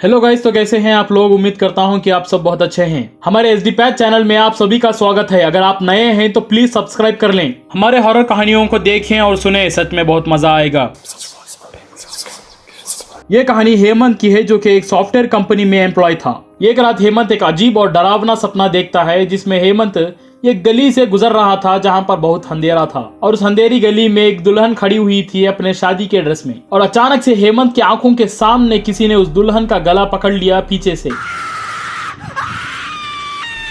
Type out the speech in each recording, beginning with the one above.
Hello guys, तो कैसे हैं आप लोग। उम्मीद करता हूं कि आप सब बहुत अच्छे हैं। हमारे एसडी पैच चैनल में आप सभी का स्वागत है। अगर आप नए हैं तो प्लीज सब्सक्राइब कर लें। हमारे हॉरर कहानियों को देखें और सुने, सच में बहुत मजा आएगा। ये कहानी हेमंत की है, जो कि एक सॉफ्टवेयर कंपनी में एम्प्लॉय था। एक रात हेमंत एक अजीब और डरावना सपना देखता है, जिसमें हेमंत एक गली से गुजर रहा था जहां पर बहुत अंधेरा था, और उस अंधेरी गली में एक दुल्हन खड़ी हुई थी अपने शादी के ड्रेस में। और अचानक से हेमंत की आंखों के सामने किसी ने उस दुल्हन का गला पकड़ लिया पीछे से।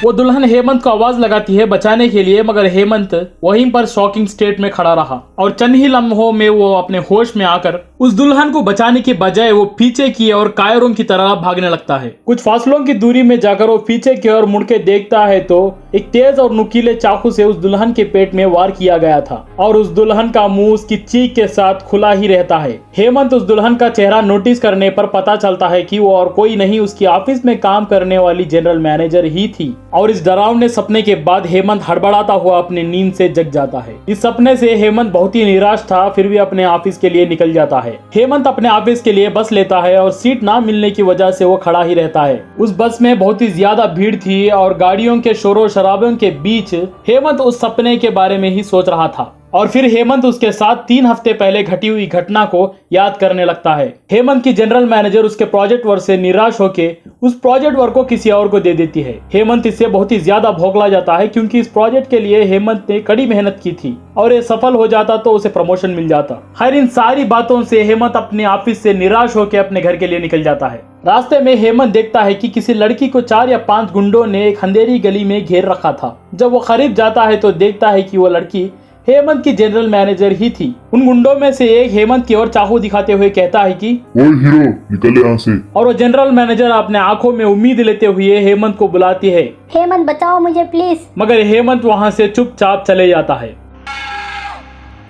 वो दुल्हन हेमंत को आवाज लगाती है बचाने के लिए, मगर हेमंत वहीं पर शॉकिंग स्टेट में खड़ा रहा और चंद ही लम्हों में वो अपने होश में आकर उस दुल्हन को बचाने के बजाय वो पीछे की ओर कायरों की तरह भागने लगता है। कुछ फासलों की दूरी में जाकर वो पीछे की ओर मुड़ के देखता है तो एक तेज और नुकीले चाकू से उस दुल्हन के पेट में वार किया गया था, और उस दुल्हन का मुंह उसकी चीख के साथ खुला ही रहता है। हेमंत उस दुल्हन का चेहरा नोटिस करने पर पता चलता है कि वो और कोई नहीं, उसकी ऑफिस में काम करने वाली जनरल मैनेजर ही थी। और इस डरावने सपने के बाद हेमंत हड़बड़ाता हुआ अपनी नींद से जग जाता है। इस सपने से हेमंत बहुत ही निराश था, फिर भी अपने ऑफिस के लिए निकल जाता है। हेमंत अपने ऑफिस के लिए बस लेता है और सीट ना मिलने की वजह से वो खड़ा ही रहता है। उस बस में बहुत ही ज्यादा भीड़ थी और गाड़ियों के शोरों शराबों के बीच हेमंत उस सपने के बारे में ही सोच रहा था। और फिर हेमंत उसके साथ 3 हफ्ते पहले घटी हुई घटना को याद करने लगता है। हेमंत की जनरल मैनेजर उसके प्रोजेक्ट वर्क से निराश होकर उस प्रोजेक्ट वर्क को किसी और को दे देती है। हेमंत इससे बहुत ही ज्यादा भौंकला जाता है, क्योंकि इस प्रोजेक्ट के लिए हेमंत ने कड़ी मेहनत की थी और ये सफल हो जाता तो उसे प्रमोशन मिल जाता। खैर, इन सारी बातों से हेमंत अपने ऑफिस से निराश होकर अपने घर के लिए निकल जाता है। रास्ते में हेमंत देखता है कि किसी लड़की को 4 या 5 गुंडों ने एक अंधेरी गली में घेर रखा था। जब वो करीब जाता है तो देखता है कि वो लड़की हेमंत की जनरल मैनेजर ही थी। उन गुंडों में से एक हेमंत की ओर चाकू दिखाते हुए कहता है कि ओए हीरो, निकल यहाँ से। और वो जनरल मैनेजर अपने आंखों में उम्मीद लेते हुए हेमंत को बुलाती है, हेमंत बचाओ मुझे प्लीज। मगर हेमंत वहां से चुपचाप चले जाता है।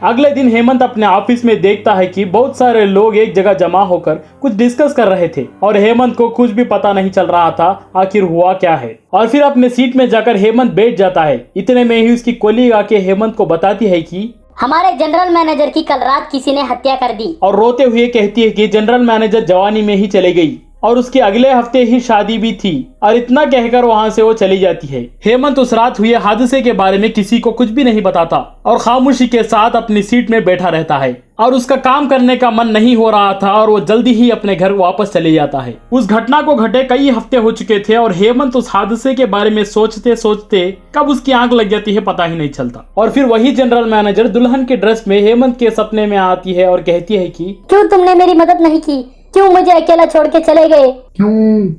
अगले दिन हेमंत अपने ऑफिस में देखता है कि बहुत सारे लोग एक जगह जमा होकर कुछ डिस्कस कर रहे थे, और हेमंत को कुछ भी पता नहीं चल रहा था आखिर हुआ क्या है। और फिर अपने सीट में जाकर हेमंत बैठ जाता है। इतने में ही उसकी कोलीग आके हेमंत को बताती है कि हमारे जनरल मैनेजर की कल रात किसी ने हत्या कर दी, और रोते हुए कहती है कि जनरल मैनेजर जवानी में ही चली गई और उसके अगले हफ्ते ही शादी भी थी। और इतना कहकर वहां से वो चली जाती है। हेमंत उस रात हुए हादसे के बारे में किसी को कुछ भी नहीं बताता और खामोशी के साथ अपनी सीट में बैठा रहता है, और उसका काम करने का मन नहीं हो रहा था और वो जल्दी ही अपने घर वापस चले जाता है। उस घटना को घटे कई हफ्ते हो चुके थे और हेमंत उस हादसे के बारे में सोचते सोचते कब उसकी आंख लग जाती है पता ही नहीं चलता। और फिर वही जनरल मैनेजर दुल्हन के ड्रेस में हेमंत के सपने में आती है और कहती है कि क्यों तुमने मेरी मदद नहीं की, क्यों मुझे अकेला छोड़ के चले गए। क्यों?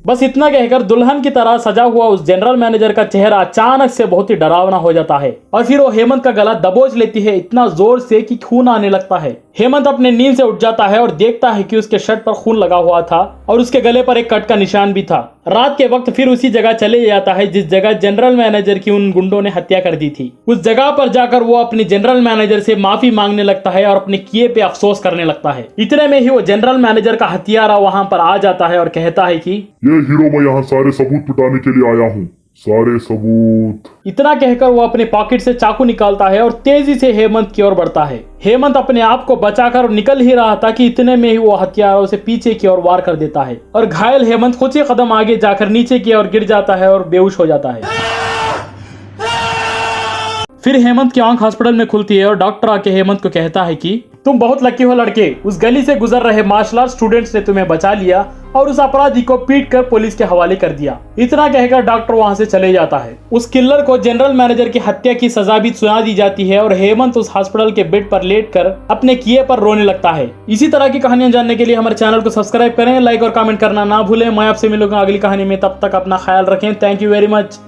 बस इतना कहकर दुल्हन की तरह सजा हुआ उस जनरल मैनेजर का चेहरा अचानक से बहुत ही डरावना हो जाता है, और फिर वो हेमंत का गला दबोच लेती है इतना जोर से कि खून आने लगता है। हेमंत अपने नींद से उठ जाता है और देखता है कि उसके शर्ट पर खून लगा हुआ था और उसके गले पर एक कट का निशान भी था। रात के वक्त फिर उसी जगह चले जाता है जिस जगह जनरल मैनेजर की उन गुंडों ने हत्या कर दी थी। उस जगह पर जाकर वो अपनी जनरल मैनेजर से माफी मांगने लगता है और अपने किए पे अफसोस करने लगता है। इतने में ही वो जनरल मैनेजर का हथियारा वहां पर आ जाता है और कहता है कि ये हीरो, मैं यहाँ सारे सबूत पिटाने के लिए आया हूँ, सारे सबूत। इतना कहकर वो अपने पॉकेट से चाकू निकालता है और तेजी से हेमंत की ओर बढ़ता है। हेमंत अपने आप को बचाकर निकल ही रहा था कि इतने में ही वो हथियारों से पीछे की ओर वार कर देता है, और घायल हेमंत कुछ ही कदम आगे जाकर नीचे की ओर गिर जाता है और बेहोश हो जाता है। फिर हेमंत की आंख हॉस्पिटल में खुलती है और डॉक्टर आके हेमंत को कहता है कि तुम बहुत लकी हो लड़के, उस गली से गुजर रहे मार्शल आर्ट स्टूडेंट्स ने तुम्हें बचा लिया और उस अपराधी को पीट कर पुलिस के हवाले कर दिया। इतना कहकर डॉक्टर वहां से चले जाता है। उस किलर को जनरल मैनेजर की हत्या की सजा भी सुना दी जाती है और हेमंत उस हॉस्पिटल के बेड पर लेटकर अपने किए पर रोने लगता है। इसी तरह की कहानियां जानने के लिए हमारे चैनल को सब्सक्राइब करें, लाइक और कमेंट करना ना भूलें। मैं आपसे मिलूंगा अगली कहानी में, तब तक अपना ख्याल रखें। Thank you very much.